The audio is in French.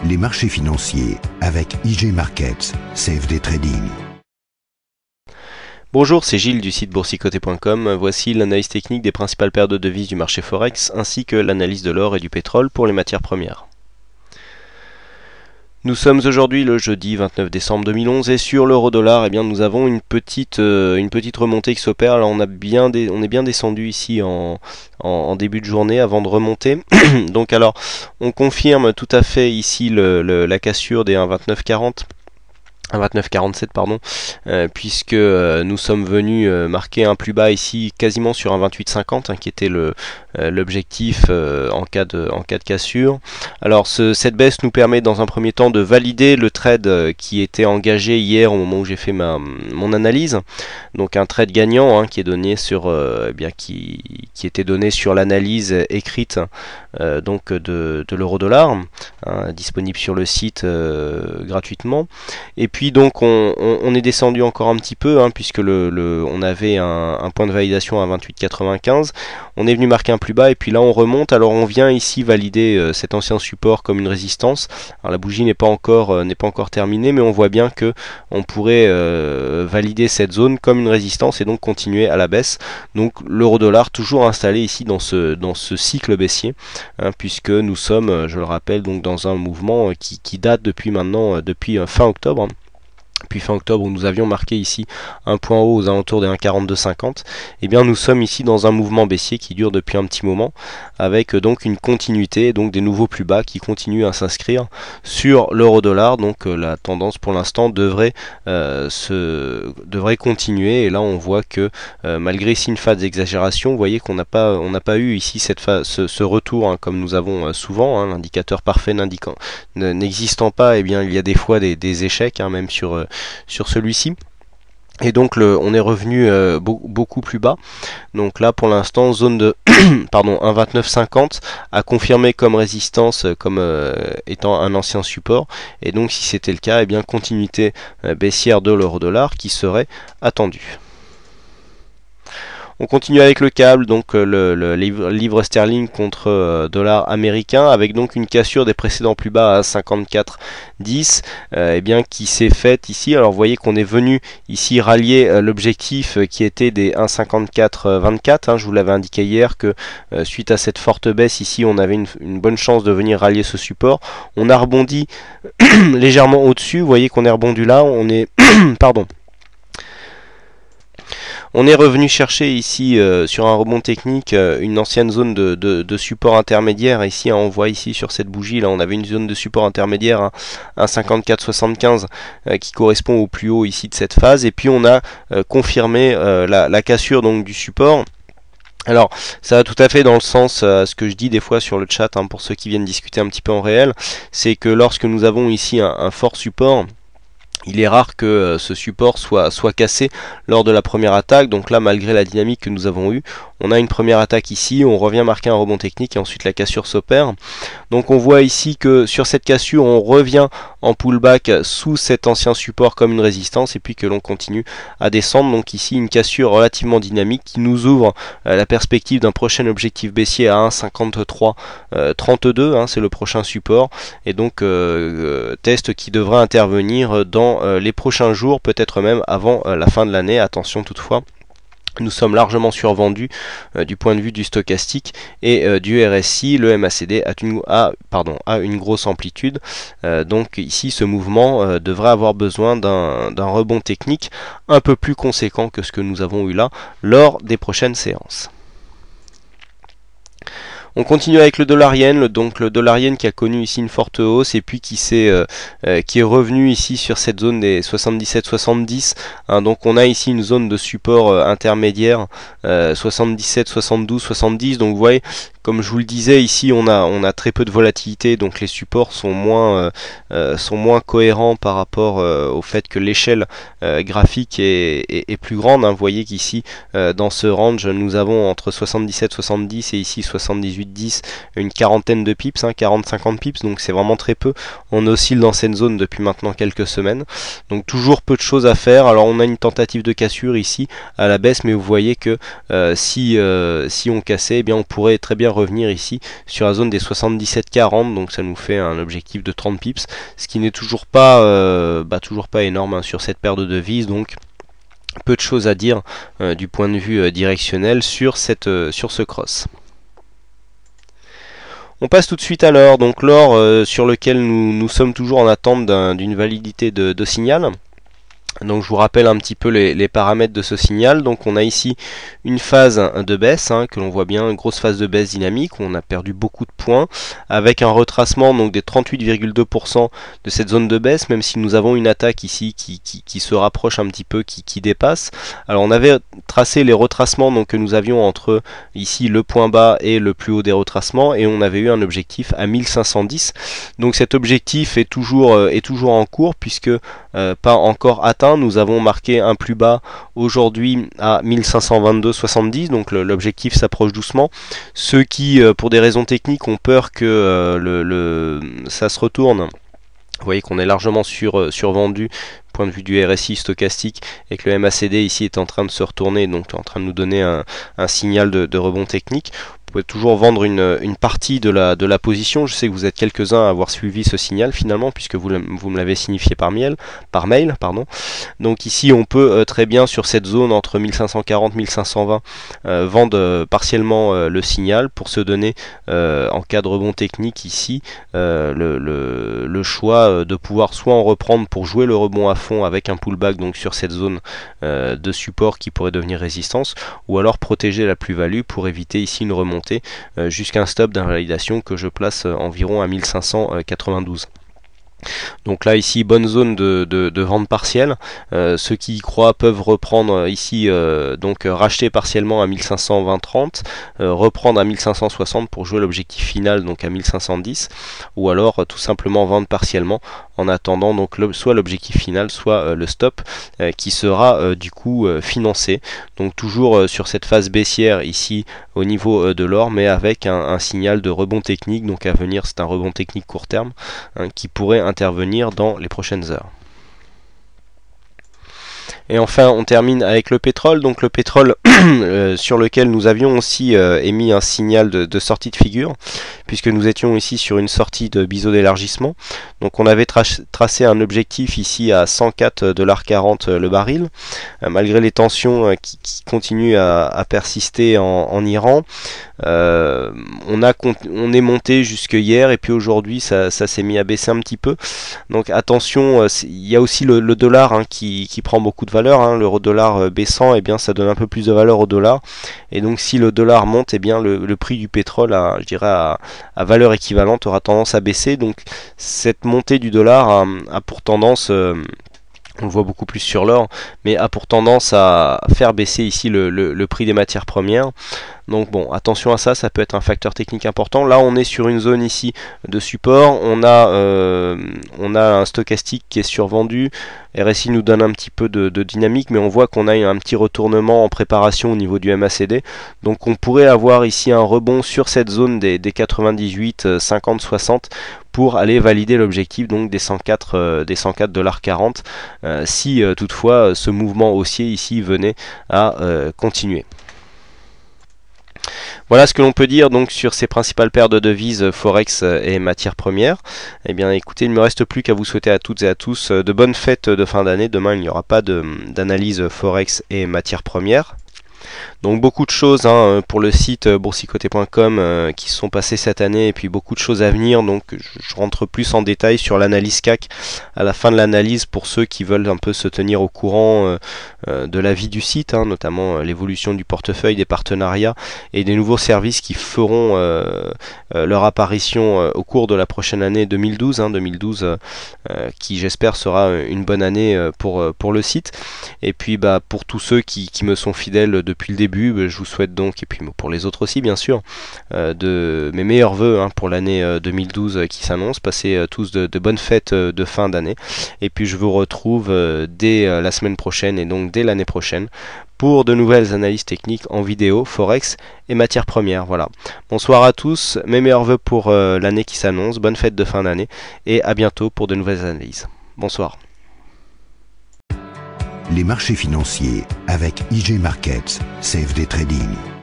les marchés financiers avec IG Markets, CFD Trading. Bonjour, c'est Gilles du site boursicoté.com. Voici l'analyse technique des principales paires de devises du marché Forex ainsi que l'analyse de l'or et du pétrole pour les matières premières. Nous sommes aujourd'hui le jeudi 29 décembre 2011 et sur l'euro-dollar, eh bien, nous avons une petite remontée qui s'opère. Là, on est bien descendu ici en début de journée avant de remonter. Donc alors, on confirme tout à fait ici la cassure des 1,2940. 1,2947 pardon, puisque nous sommes venus marquer un plus bas ici quasiment sur un 28,50 qui était l'objectif en cas de cassure. Alors cette baisse nous permet dans un premier temps de valider le trade qui était engagé hier au moment où j'ai fait mon analyse. Donc un trade gagnant qui est donné sur qui était donné sur l'analyse écrite donc de l'euro-dollar, disponible sur le site gratuitement. Et puis donc on est descendu encore un petit peu puisque on avait un point de validation à 28,95. On est venu marquer un plus bas et puis là on remonte. Alors on vient ici valider cet ancien support comme une résistance. Alors la bougie n'est pas encore terminée, mais on voit bien que on pourrait valider cette zone comme une résistance et donc continuer à la baisse. Donc l'euro-dollar toujours installé ici dans ce cycle baissier, puisque nous sommes, je le rappelle, donc dans un mouvement qui date depuis fin octobre. Puis fin octobre où nous avions marqué ici un point haut aux alentours des 1,4250, et bien nous sommes ici dans un mouvement baissier qui dure depuis un petit moment, avec donc une continuité, donc des nouveaux plus bas qui continuent à s'inscrire sur l'euro-dollar. Donc la tendance pour l'instant devrait continuer, et là on voit que malgré ici une phase d'exagération, vous voyez qu'on n'a pas eu ici ce retour comme nous avons souvent, l'indicateur parfait n'existant pas, et bien il y a des fois des échecs, même sur celui-ci. Et donc on est revenu beaucoup plus bas. Donc là pour l'instant zone de 1,2950 à confirmer comme résistance, comme étant un ancien support. Et donc si c'était le cas, eh bien continuité baissière de l'euro-dollar qui serait attendue. On continue avec le câble, donc le livre sterling contre dollar américain, avec donc une cassure des précédents plus bas à 54,10 qui s'est faite ici. Alors vous voyez qu'on est venu ici rallier l'objectif qui était des 1,5424. Je vous l'avais indiqué hier que suite à cette forte baisse ici, on avait une bonne chance de venir rallier ce support. On a rebondi légèrement au-dessus. Vous voyez qu'on est rebondi là. On est On est revenu chercher ici sur un rebond technique une ancienne zone de support intermédiaire. Ici on voit ici sur cette bougie là, on avait une zone de support intermédiaire à 54,75 qui correspond au plus haut ici de cette phase. Et puis on a confirmé la cassure donc du support. Alors ça va tout à fait dans le sens ce que je dis des fois sur le chat, pour ceux qui viennent discuter un petit peu en réel, c'est que lorsque nous avons ici un fort support, il est rare que ce support soit cassé lors de la première attaque. Donc là, malgré la dynamique que nous avons eue, on a une première attaque ici, on revient marquer un rebond technique et ensuite la cassure s'opère. Donc on voit ici que sur cette cassure, on revient en pullback sous cet ancien support comme une résistance et puis que l'on continue à descendre. Donc ici, une cassure relativement dynamique qui nous ouvre la perspective d'un prochain objectif baissier à 1,5332, c'est le prochain support. Et donc test qui devra intervenir dans les prochains jours, peut-être même avant la fin de l'année. Attention toutefois, nous sommes largement survendus du point de vue du stochastique et du RSI. Le MACD a une grosse amplitude. Donc ici ce mouvement devrait avoir besoin d'un rebond technique un peu plus conséquent que ce que nous avons eu là lors des prochaines séances. On continue avec le dollar-yen, donc le dollar-yen qui a connu ici une forte hausse et puis qui est revenu ici sur cette zone des 77-70. Donc on a ici une zone de support intermédiaire 77, 72, 70. Donc vous voyez, comme je vous le disais, ici on a très peu de volatilité, donc les supports sont moins cohérents par rapport au fait que l'échelle graphique est plus grande. Vous voyez qu'ici dans ce range nous avons entre 77, 70 et ici 78, 18-10, une quarantaine de pips, 40-50 pips, donc c'est vraiment très peu. On oscille dans cette zone depuis maintenant quelques semaines, donc toujours peu de choses à faire. Alors on a une tentative de cassure ici à la baisse, mais vous voyez que si on cassait, eh bien on pourrait très bien revenir ici sur la zone des 77-40, donc ça nous fait un objectif de 30 pips, ce qui n'est toujours pas énorme hein, sur cette paire de devises, donc peu de choses à dire du point de vue directionnel sur ce cross. On passe tout de suite à l'or, donc l'or sur lequel nous sommes toujours en attente d'une validité de signal. Donc je vous rappelle un petit peu les paramètres de ce signal. Donc on a ici une phase de baisse, hein, que l'on voit bien, une grosse phase de baisse dynamique où on a perdu beaucoup de points, avec un retracement donc des 38,2% de cette zone de baisse, même si nous avons une attaque ici qui se rapproche un petit peu, qui dépasse. Alors on avait tracé les retracements donc, que nous avions entre ici le point bas et le plus haut des retracements, et on avait eu un objectif à 1510. Donc cet objectif est toujours en cours, puisque pas encore atteint. Nous avons marqué un plus bas aujourd'hui à 1522,70, donc l'objectif s'approche doucement. Ceux qui, pour des raisons techniques, ont peur que ça se retourne, vous voyez qu'on est largement survendu point de vue du RSI stochastique, et que le MACD ici est en train de se retourner, donc en train de nous donner un signal de rebond technique. Vous pouvez toujours vendre une partie de la position. Je sais que vous êtes quelques-uns à avoir suivi ce signal finalement, puisque vous me l'avez signifié par mail. Donc ici on peut très bien sur cette zone entre 1540 1520 vendre partiellement le signal pour se donner en cas de rebond technique ici le choix de pouvoir soit en reprendre pour jouer le rebond à fond avec un pullback donc sur cette zone de support qui pourrait devenir résistance, ou alors protéger la plus-value pour éviter ici une remontée jusqu'à un stop d'invalidation que je place environ à 1592. Donc là ici bonne zone de vente partielle. Ceux qui y croient peuvent reprendre ici donc racheter partiellement à 1520-30, reprendre à 1560 pour jouer l'objectif final donc à 1510, ou alors tout simplement vendre partiellement en attendant donc soit l'objectif final soit le stop qui sera du coup financé. Donc toujours sur cette phase baissière ici au niveau de l'or, mais avec un signal de rebond technique, donc à venir c'est un rebond technique court terme hein, qui pourrait intervenir dans les prochaines heures. Et enfin on termine avec le pétrole, donc le pétrole sur lequel nous avions aussi émis un signal de sortie de figure, puisque nous étions ici sur une sortie de biseau d'élargissement. Donc on avait tracé un objectif ici à 104,40$ le baril, malgré les tensions qui continuent à persister en Iran. On est monté jusque hier, et puis aujourd'hui ça s'est mis à baisser un petit peu. Donc attention, il y a aussi le dollar hein, qui prend beaucoup de valeur. L'euro dollar baissant, eh bien ça donne un peu plus de valeur au dollar, et donc si le dollar monte, eh bien le prix du pétrole à valeur équivalente aura tendance à baisser. Donc cette montée du dollar a pour tendance, on le voit beaucoup plus sur l'or, mais a pour tendance à faire baisser ici le prix des matières premières. Donc bon, attention à ça, ça peut être un facteur technique important. Là on est sur une zone ici de support, on a un stochastique qui est survendu, RSI nous donne un petit peu de dynamique, mais on voit qu'on a un petit retournement en préparation au niveau du MACD, donc on pourrait avoir ici un rebond sur cette zone des 98, 50, 60 pour aller valider l'objectif donc des 104,40$ si toutefois ce mouvement haussier ici venait à continuer. Voilà ce que l'on peut dire donc sur ces principales paires de devises Forex et matières premières. Eh bien écoutez, il ne me reste plus qu'à vous souhaiter à toutes et à tous de bonnes fêtes de fin d'année. Demain il n'y aura pas d'analyse Forex et matières premières. Donc beaucoup de choses pour le site boursicoté.com qui se sont passées cette année, et puis beaucoup de choses à venir. Donc je rentre plus en détail sur l'analyse CAC à la fin de l'analyse pour ceux qui veulent un peu se tenir au courant de la vie du site, notamment l'évolution du portefeuille, des partenariats et des nouveaux services qui feront leur apparition au cours de la prochaine année 2012, qui j'espère sera une bonne année pour le site. Et puis pour tous ceux qui me sont fidèles depuis le début, je vous souhaite donc, et puis pour les autres aussi bien sûr, de mes meilleurs vœux pour l'année 2012 qui s'annonce. Passez tous de bonnes fêtes de fin d'année, et puis je vous retrouve dès la semaine prochaine, et donc dès l'année prochaine, pour de nouvelles analyses techniques en vidéo, forex et matières premières. Voilà. Bonsoir à tous, mes meilleurs vœux pour l'année qui s'annonce, bonne fête de fin d'année et à bientôt pour de nouvelles analyses. Bonsoir. Les marchés financiers avec IG Markets, CFD Trading.